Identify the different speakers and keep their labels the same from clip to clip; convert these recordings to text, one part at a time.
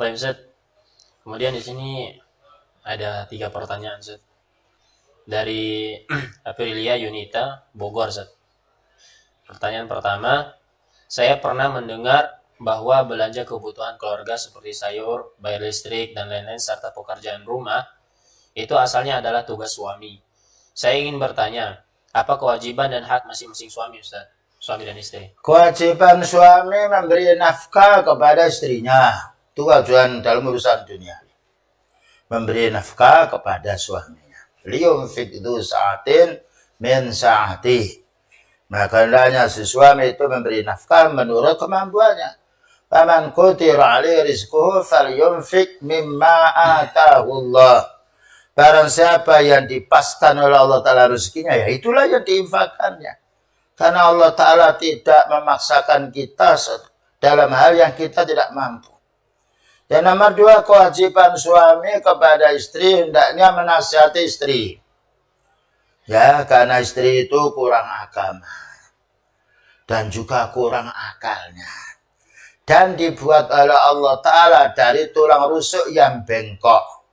Speaker 1: Baik, Ustaz. Kemudian di sini ada 3 pertanyaan, Ustaz. Dari Aprilia Yunita, Bogor, Ustaz. Pertanyaan pertama, saya pernah mendengar bahwa belanja kebutuhan keluarga seperti sayur, bayar listrik, dan lain-lain serta pekerjaan rumah itu asalnya adalah tugas suami. Saya ingin bertanya, apa kewajiban dan hak masing-masing suami, Ustaz? Suami dan istri.
Speaker 2: Kewajiban suami memberi nafkah kepada istrinya. Itu kewajiban dalam urusan dunia. Memberi nafkah kepada suaminya. Liyunfik itu sa'atin min sa'ati. Maka hendaknya si suami itu memberi nafkah menurut kemampuannya. Faman qutira alaihi rizquhu falyunfik mimma atahu Allah. Barang siapa yang dipaskan oleh Allah Ta'ala rezekinya, ya itulah yang diinfakkannya. Karena Allah Ta'ala tidak memaksakan kita dalam hal yang kita tidak mampu. Dan nomor 2, kewajiban suami kepada istri hendaknya menasihati istri. Ya, karena istri itu kurang agama. Dan juga kurang akalnya. Dan dibuat oleh Allah Ta'ala dari tulang rusuk yang bengkok.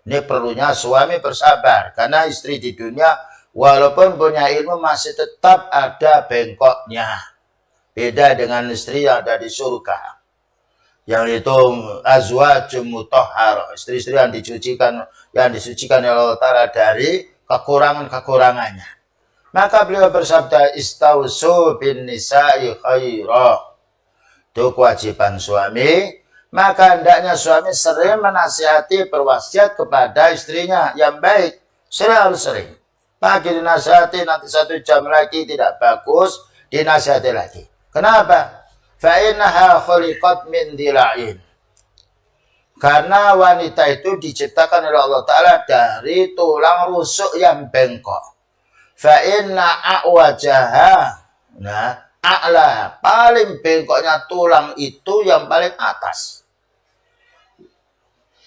Speaker 2: Ini perlunya suami bersabar. Karena istri di dunia walaupun punya ilmu masih tetap ada bengkoknya. Beda dengan istri yang ada di surga. Yang itu azwajum mutahhar, istri-istri yang disucikan oleh Allah Ta'ala dari kekurangan-kekurangannya. Maka beliau bersabda, istausu bin nisa'i khaira. Itu kewajiban suami. Maka hendaknya suami sering menasihati, berwasiat kepada istrinya yang baik. Selalu sering. Pagi dinasihati, nanti 1 jam lagi tidak bagus, dinasihati lagi. Kenapa? Fa'innaha khuliqat min dila'in. Karena wanita itu diciptakan oleh Allah Ta'ala dari tulang rusuk yang bengkok. Fa'inna a'wajaha. Nah, a'la. Paling bengkoknya tulang itu yang paling atas.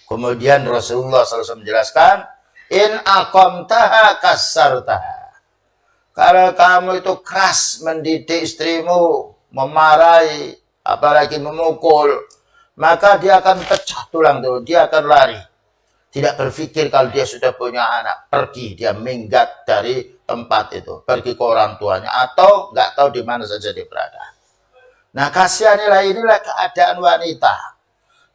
Speaker 2: Kemudian Rasulullah SAW menjelaskan, in aqamtaha kassartaha. Kalau kamu itu keras mendidik istrimu, memarahi, apalagi memukul, maka dia akan pecah tulang itu, dia akan lari. Tidak berpikir kalau dia sudah punya anak, pergi, dia minggat dari tempat itu, pergi ke orang tuanya, atau nggak tahu di mana saja dia berada. Nah, kasihanilah inilah keadaan wanita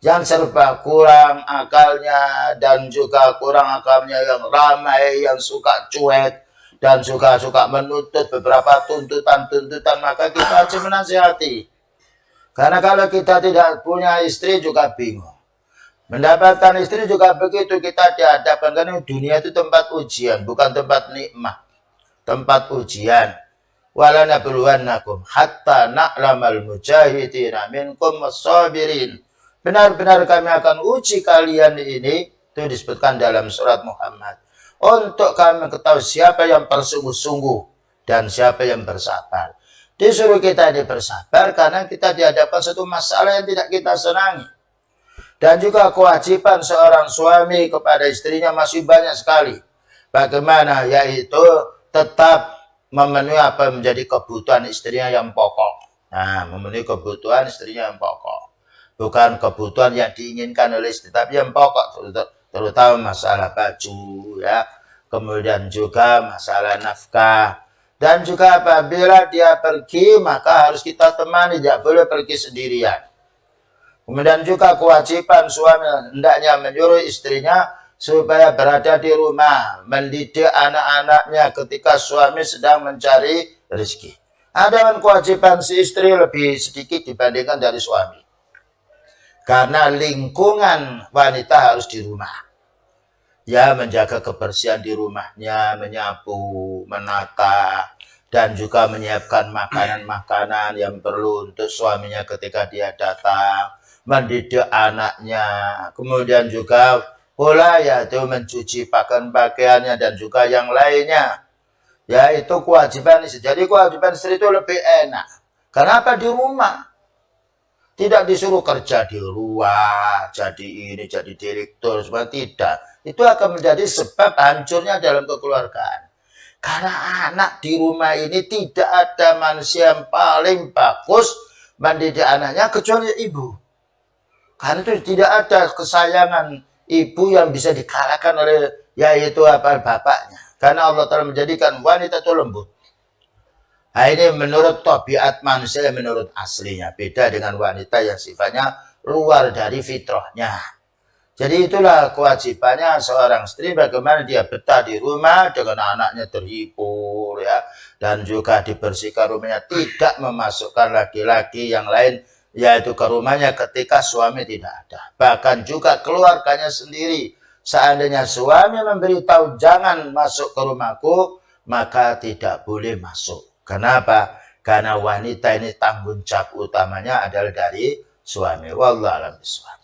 Speaker 2: yang serba kurang akalnya, dan juga kurang akalnya yang ramai, yang suka cuek, dan suka menuntut beberapa tuntutan-tuntutan, maka kita harus menasihati. Karena kalau kita tidak punya istri juga bingung. Mendapatkan istri juga begitu, kita dihadapkan. Karena dunia itu tempat ujian, bukan tempat nikmat. Tempat ujian. Walanabluwannakum hatta na'lamal mujahidina minkum was-sabirin. Benar-benar kami akan uji kalian ini. Itu disebutkan dalam surat Muhammad. Untuk kami ketahui siapa yang bersungguh-sungguh dan siapa yang bersabar. Disuruh kita ini bersabar karena kita dihadapkan satu masalah yang tidak kita senangi. Dan juga kewajiban seorang suami kepada istrinya masih banyak sekali. Bagaimana? Yaitu tetap memenuhi apa menjadi kebutuhan istrinya yang pokok. Nah, memenuhi kebutuhan istrinya yang pokok. Bukan kebutuhan yang diinginkan oleh istri, tapi yang pokok. Terutama masalah baju, ya, kemudian juga masalah nafkah, dan juga apabila dia pergi maka harus kita temani, tidak boleh pergi sendirian. Kemudian juga kewajiban suami hendaknya menyuruh istrinya supaya berada di rumah, mendidik anak-anaknya ketika suami sedang mencari rezeki. Ada kewajiban si istri lebih sedikit dibandingkan dari suami. Karena lingkungan wanita harus di rumah. Ya, menjaga kebersihan di rumahnya, menyapu, menata, dan juga menyiapkan makanan-makanan yang perlu untuk suaminya ketika dia datang, mendidik anaknya, kemudian juga pula yaitu mencuci pakaian-pakaiannya dan juga yang lainnya. Ya, itu kewajiban istri. Jadi kewajiban istri itu lebih enak. Kenapa? Di rumah. Tidak disuruh kerja di luar, jadi ini, jadi direktur, seperti tidak. Itu akan menjadi sebab hancurnya dalam kekeluargaan. Karena anak di rumah ini tidak ada manusia yang paling bagus mendidik anaknya kecuali ibu. Karena itu tidak ada kesayangan ibu yang bisa dikalahkan oleh yaitu bapaknya. Karena Allah telah menjadikan wanita itu lembut. Nah, ini menurut tabiat manusia, menurut aslinya. Beda dengan wanita yang sifatnya luar dari fitrahnya. Jadi itulah kewajibannya seorang istri, bagaimana dia betah di rumah dengan anaknya terhibur ya, dan juga dibersihkan rumahnya, tidak memasukkan laki-laki yang lain yaitu ke rumahnya ketika suami tidak ada. Bahkan juga keluarganya sendiri, seandainya suami memberitahu jangan masuk ke rumahku, maka tidak boleh masuk. Kenapa? Karena wanita ini tanggung jawab utamanya adalah dari suami. Wallahu a'lam bishawab.